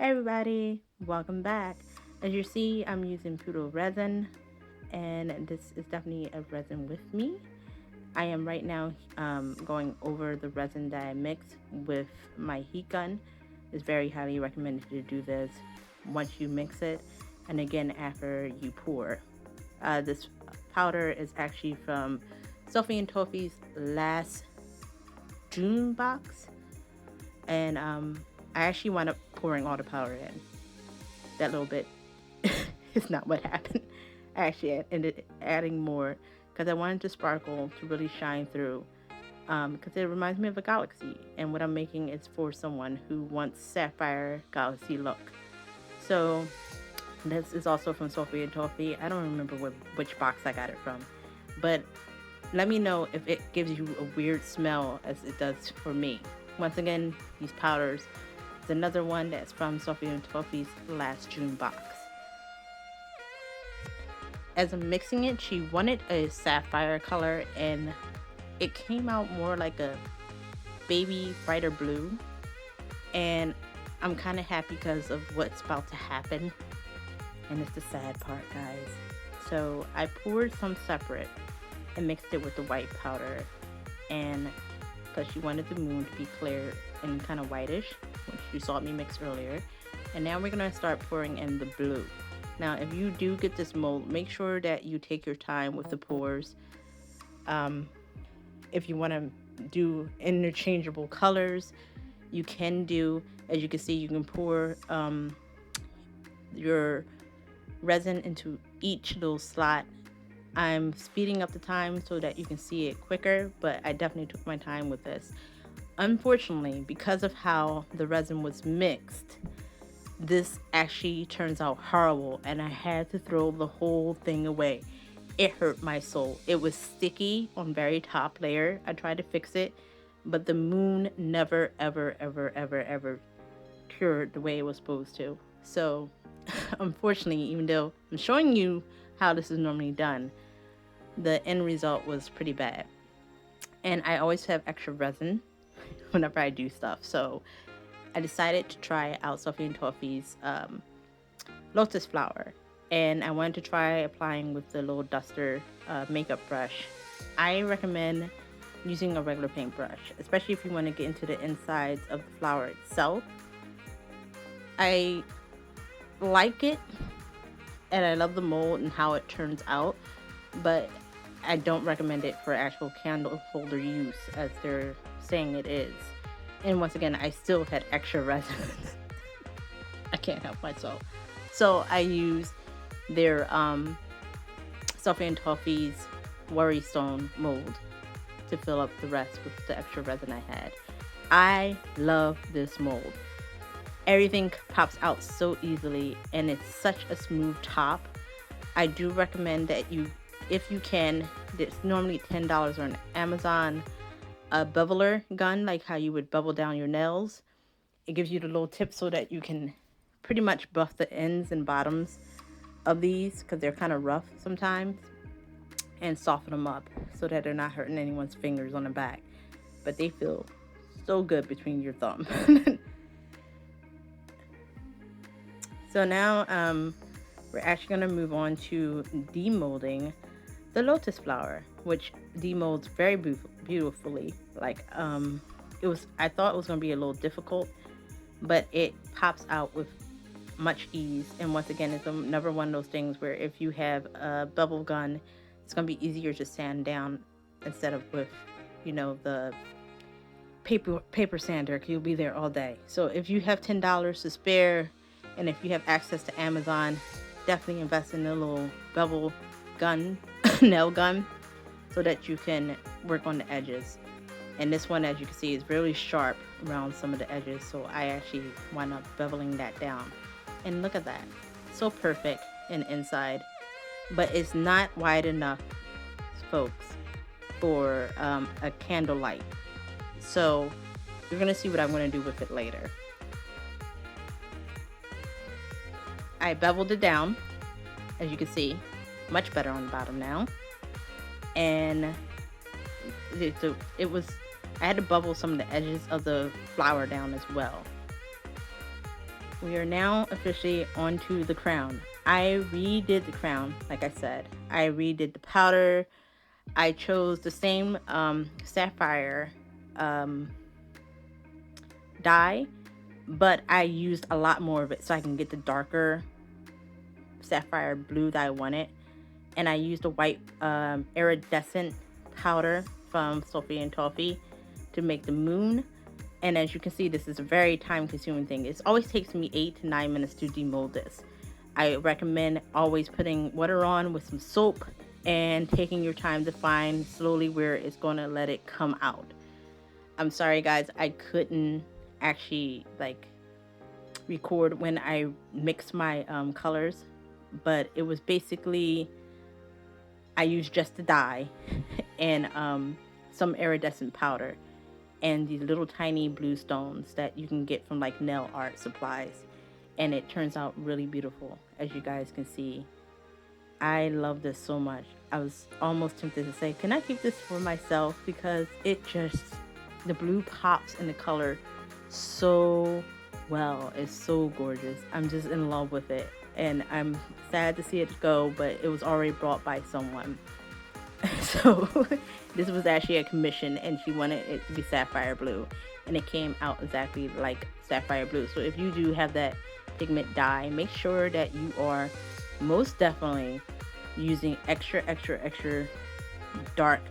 Hey everybody, welcome back. As you see, I'm using Puduo Resin, and this is definitely a resin with me. I am right now going over the resin that I mixed with my heat gun. It's very highly recommended to do this once you mix it, and again after you pour. This powder is actually from Sophie and Toffee's last June box, and I actually wound up pouring all the powder in. That little bit is not what happened. I actually ended adding more because I wanted the sparkle to really shine through. Because it reminds me of a galaxy, and what I'm making is for someone who wants Sapphire galaxy look. So this is also from Sophie and Toffee. I don't remember which box I got it from, but let me know if it gives you a weird smell as it does for me. Once again, these powders is another one that's from Sophie and Toffee's last June box. As I'm mixing it, she wanted a sapphire color, and it came out more like a baby brighter blue. And I'm kind of happy because of what's about to happen. And it's the sad part, guys. So I poured some separate and mixed it with the white powder, and because she wanted the moon to be clear and kind of whitish, which you saw me mix earlier. And now we're gonna start pouring in the blue. Now if you do get this mold, make sure that you take your time with the pours. If you want to do interchangeable colors, you can do, as you can see, you can pour your resin into each little slot. I'm speeding up the time so that you can see it quicker, but I definitely took my time with this. Unfortunately, because of how the resin was mixed, this actually turns out horrible, and I had to throw the whole thing away. It hurt my soul. It was sticky on very top layer. I tried to fix it, but the moon never, ever, ever, ever, ever cured the way it was supposed to. So, unfortunately, even though I'm showing you how this is normally done, the end result was pretty bad. And I always have extra resin whenever I do stuff. So I decided to try out Sophie and Toffee's lotus flower. And I wanted to try applying with the little duster makeup brush. I recommend using a regular paintbrush, especially if you want to get into the insides of the flower itself. I like it, and I love the mold and how it turns out, but I don't recommend it for actual candle holder use as they're saying it is. And once again, I still had extra resin. I can't help myself. So I used their Sophie and Toffee's Worry Stone mold to fill up the rest with the extra resin I had. I love this mold. Everything pops out so easily, and it's such a smooth top. I do recommend that you, if you can, it's normally $10 on Amazon, a beveler gun, like how you would bevel down your nails. It gives you the little tip so that you can pretty much buff the ends and bottoms of these, because they're kind of rough sometimes, and soften them up so that they're not hurting anyone's fingers on the back. But they feel so good between your thumb. So now we're actually going to move on to demolding the lotus flower, which demolds very beautifully. Like I thought it was going to be a little difficult, but it pops out with much ease. And once again, it's another one of those things where if you have a bevel gun, it's going to be easier to sand down instead of with, the paper sander. You'll be there all day. So if you have $10 to spare, and if you have access to Amazon, definitely invest in a little bevel gun, nail gun, so that you can work on the edges. And this one, as you can see, is really sharp around some of the edges, so I actually wound up beveling that down. And look at that, so perfect in inside, but it's not wide enough, folks, for a candlelight. So you're gonna see what I'm gonna do with it later. I beveled it down, as you can see, much better on the bottom now. And it was, I had to bevel some of the edges of the flower down as well. We are now officially onto the crown. I redid the crown, like I said. I redid the powder. I chose the same sapphire um, dye, but I used a lot more of it so I can get the darker sapphire blue that I wanted. And I used a white iridescent powder from Sophie and Toffee to make the moon. And as you can see, this is a very time consuming thing. It always takes me 8 to 9 minutes to demold this. I recommend always putting water on with some soap and taking your time to find slowly where it's going to let it come out. I'm sorry guys, I couldn't actually like record when I mixed my colors, but it was basically I used just the dye and some iridescent powder and these little tiny blue stones that you can get from like nail art supplies, and it turns out really beautiful, as you guys can see. I love this so much. I was almost tempted to say, can I keep this for myself, because it just, the blue pops in the color so well. It's so gorgeous. I'm just in love with it, and I'm sad to see it go, but it was already brought by someone. So this was actually a commission, and she wanted it to be sapphire blue, and it came out exactly like sapphire blue. So if you do have that pigment dye, make sure that you are most definitely using extra dark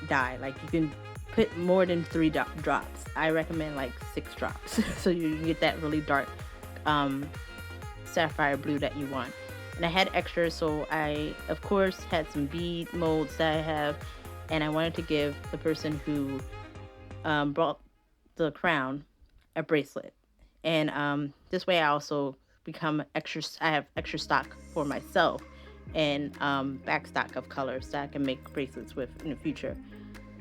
dye. Like you can put more than 3 drops. I recommend like 6 drops so you can get that really dark sapphire blue that you want. And I had extras, so I of course had some bead molds that I have, and I wanted to give the person who brought the crown a bracelet. And this way I also become extra, I have extra stock for myself, and back stock of colors that I can make bracelets with in the future.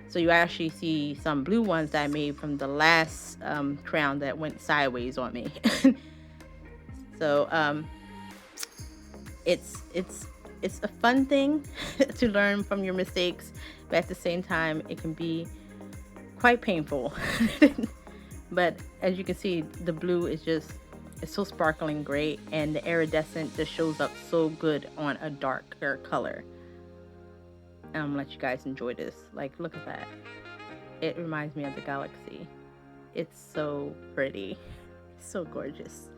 So you actually see some blue ones that I made from the last crown that went sideways on me. So it's a fun thing to learn from your mistakes, but at the same time it can be quite painful. But as you can see, the blue is just, it's so sparkling great, and the iridescent just shows up so good on a darker color. And I'm gonna let you guys enjoy this. Like, look at that. It reminds me of the galaxy. It's so pretty, so gorgeous.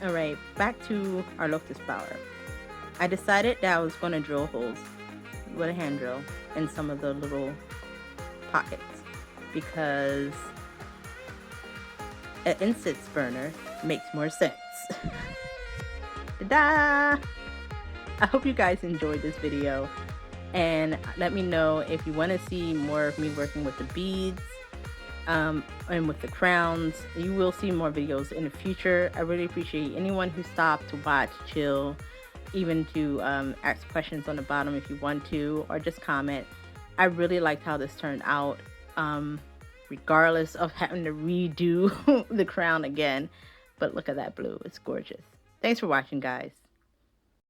Alright, back to our lotus flower. I decided that I was going to drill holes with a hand drill in some of the little pockets, because an incense burner makes more sense. Ta-da! I hope you guys enjoyed this video, and let me know if you want to see more of me working with the beads and with the crowns. You will see more videos in the future. I really appreciate anyone who stopped to watch, chill, even to ask questions on the bottom if you want to, or just comment. I really liked how this turned out, regardless of having to redo the crown again. But look at that blue, it's gorgeous. Thanks for watching, guys.